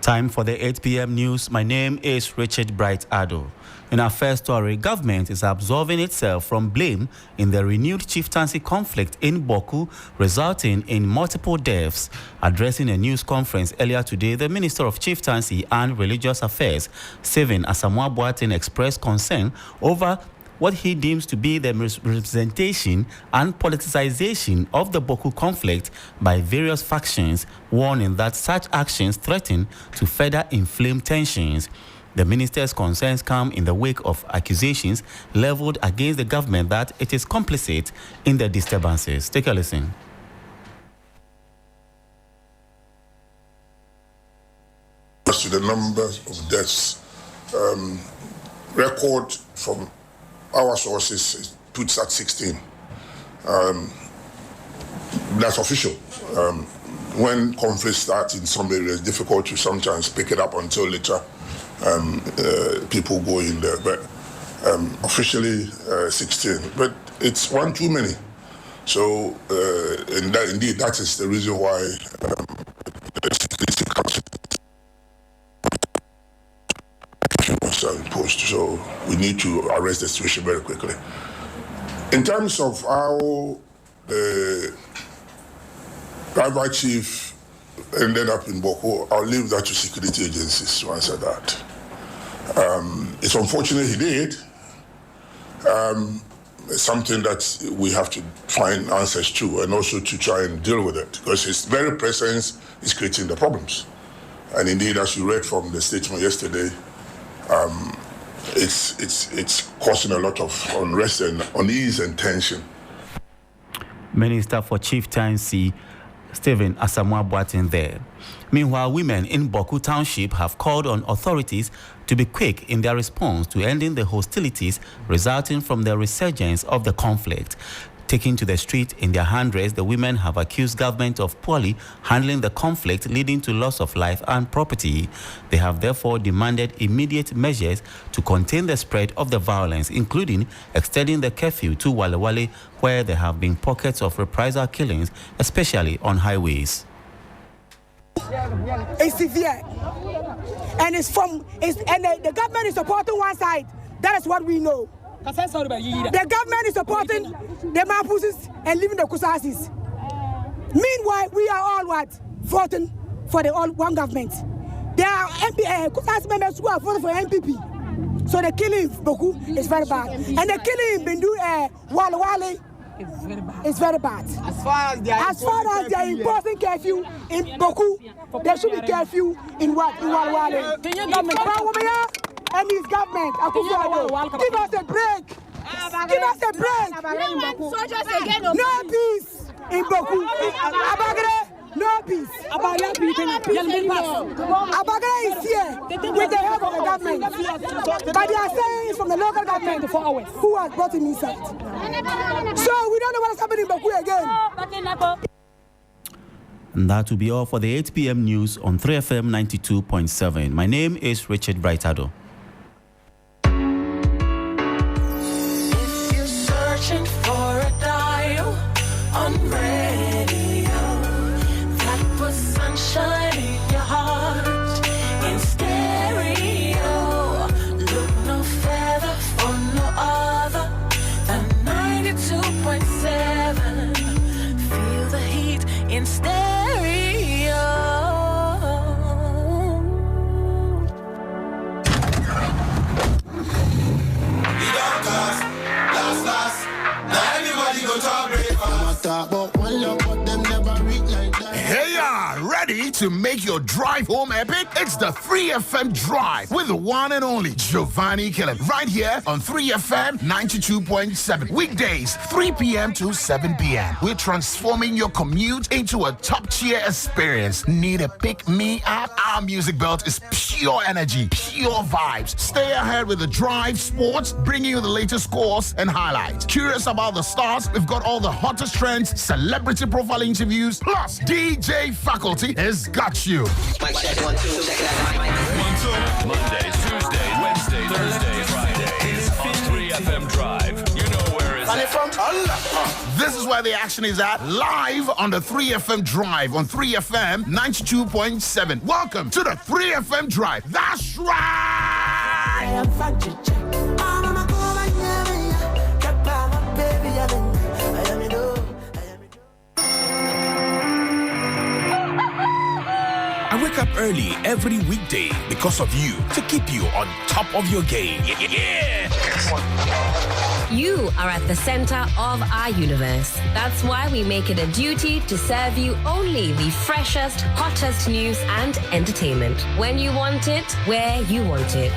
Time for the 8 p.m. news. My name is Richard Bright Ado. In our first story, government is absolving itself from blame in the renewed chieftaincy conflict in Boku, resulting in multiple deaths. Addressing a news conference earlier today, the Minister of Chieftaincy and Religious Affairs, Stephen Asamoah Boateng, expressed concern over what he deems to be the representation and politicization of the Boku conflict by various factions, warning that such actions threaten to further inflame tensions. The minister's concerns come in the wake of accusations leveled against the government that it is complicit in the disturbances. Take a listen. As to the numbers of deaths, record from our sources puts at 16. That's official. When conflict starts in some areas, it's difficult to sometimes pick it up until later. People go in there, but officially 16, but it's one too many. So, and that, indeed, that is the reason why the security council was imposed. So we need to arrest the situation very quickly. In terms of how the driver chief ended up in Boko, I'll leave that to security agencies to answer that. It's unfortunate he did. Something that we have to find answers to, and also to try and deal with it, because his very presence is creating the problems. And indeed, as you read from the statement yesterday, it's causing a lot of unrest and unease and tension. Minister for Chieftaincy Stephen Asamoah Boateng there. Meanwhile, women in Boku Township have called on authorities to be quick in their response to ending the hostilities resulting from the resurgence of the conflict. Taking to the street in their hundreds, the women have accused government of poorly handling the conflict, leading to loss of life and property. They have therefore demanded immediate measures to contain the spread of the violence, including extending the curfew to Wale Wale, where there have been pockets of reprisal killings, especially on highways. It's severe, and the government is supporting one side. That is what we know. The government is supporting the Mapuses and leaving the Kusasis. Meanwhile, we are all voting for the all one government. There are Kusas members who are voting for MPP. So the killing Boku is very bad, and the killing Bindu Wale Wale is very bad. As far as they are imposing curfew in Boku, there should be curfew in Wale Wale. And his government, give us a break. Give us a break. No peace in Boku. Abagre, no peace. Abagre is here with the help of the government. But they are saying it's from the local government who has brought him inside. So we don't know what is happening in Boku again. And that will be all for the 8 p.m. news on 3FM 92.7. My name is Richard Breitado. For a dial on radio that puts sunshine in your heart in stereo. Look no further for no other than 92.7. Feel the heat in stereo. We don't cast, last. Now everybody go to breakfast. Hey, ready to make your drive home epic? It's the 3FM Drive with the one and only Giovanni Killen right here on 3FM 92.7. Weekdays, 3 p.m. to 7 p.m. We're transforming your commute into a top-tier experience. Need a pick-me-up? Our music belt is pure energy, pure vibes. Stay ahead with the Drive Sports, bringing you the latest scores and highlights. Curious about the stars? We've got all the hottest trends, celebrity profile interviews, plus DJ faculty has got you. Mic check, 1, 2, check it out. 1, 2. Monday, Tuesday, Wednesday, Thursday, Fridays on 3FM Drive. You know where it's at. This is where the action is at, live on the 3FM Drive on 3FM 92.7. Welcome to the 3FM Drive. That's right! I wake up early every weekday because of you, to keep you on top of your game. Yeah! You are at the center of our universe. That's why we make it a duty to serve you only the freshest, hottest news and entertainment. When you want it, where you want it.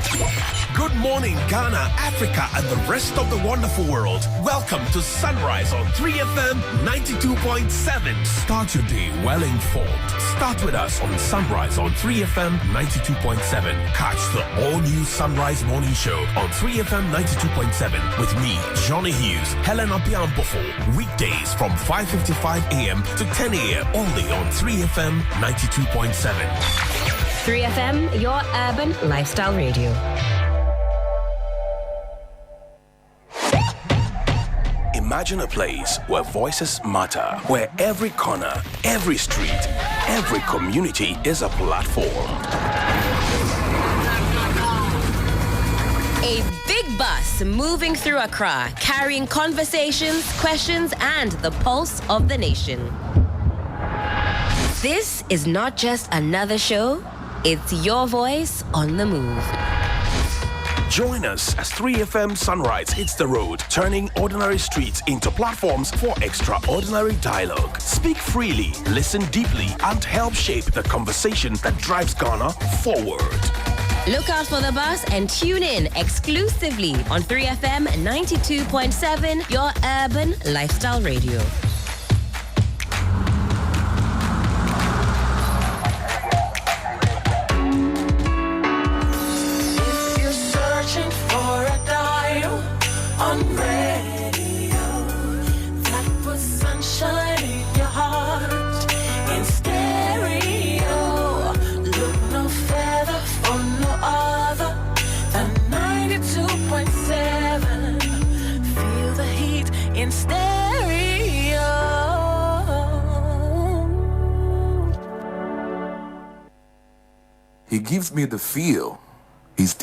Good morning, Ghana, Africa, and the rest of the wonderful world. Welcome to Sunrise on 3FM 92.7. Start your day well informed. Start with us on Sunrise on 3FM 92.7. Catch the all-new Sunrise Morning Show on 3FM 92.7 with me, Johnny Hughes, Helen Apiambofo. Weekdays from 5:55 a.m. to 10 a.m. only on 3FM 92.7. 3FM, your urban lifestyle radio. Imagine a place where voices matter, where every corner, every street, every community is a platform. A big bus moving through Accra, carrying conversations, questions, and the pulse of the nation. This is not just another show, it's your voice on the move. Join us as 3FM Sunrise hits the road, turning ordinary streets into platforms for extraordinary dialogue. Speak freely, listen deeply, and help shape the conversation that drives Ghana forward. Look out for the bus and tune in exclusively on 3FM 92.7, your urban lifestyle radio. On radio that puts sunshine in your heart. In stereo, look no further for no other than 92.7. Feel the heat in stereo. He gives me the feel. He's